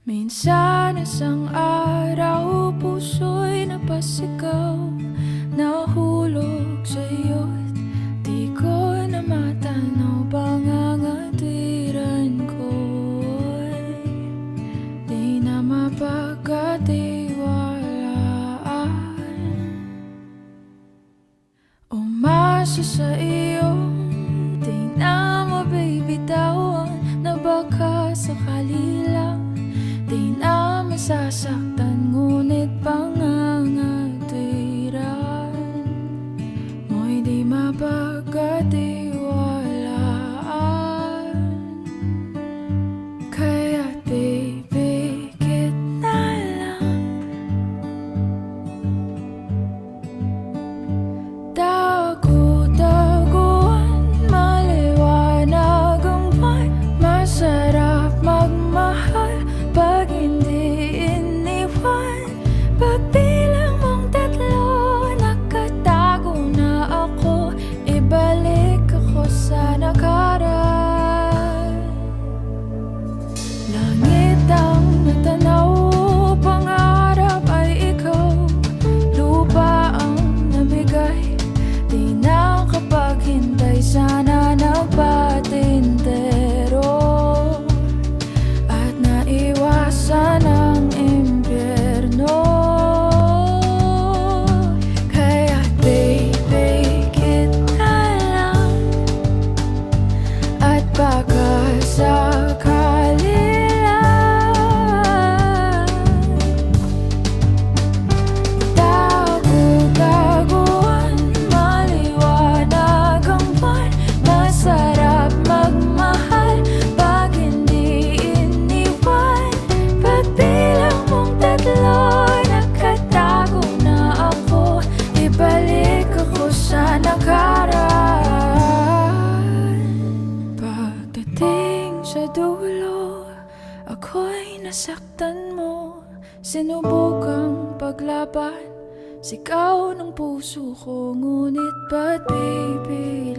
Minsan isang araw, puso'y napasigaw, nahulog sa'yo't di ko na matanaw. Pangangatiran ko'y di na mapagkatiwalaan. Umasa sa iyong di na mabibitawan, na baka sakali lang di na masasaktan. Ngunit pangangatiran mo'y di mapagkatiwalaan. Kaya't pipikit na lang, dagu-daguan, maliwanag ang buwan. Masarap magmahal pag hindi iniwan. Pagbilang mong tatlo, nakatago na ako. Ibalik ako sa nakaraan. Langit ang natanaw, pangarap ay ikaw. Lupa ang namigay, di na kapaghintay. Sana nagpatintero at naiwasan ang impyerno. Kaya't pipikit na lang, at baka sakali lang. Dagu-daguan, maliwanag ang buwan. Masarap magmahal pag hindi iniwan. Pagbilang mong tatlo, nakatago na ako. Ibalik ako sa nakaraan. Pagdating sa dulo, ako'y nasaktan mo. Sinubukang paglaban, sigaw ng puso ko. Ngunit ba't pipilitin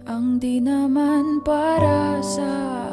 ang di naman para sa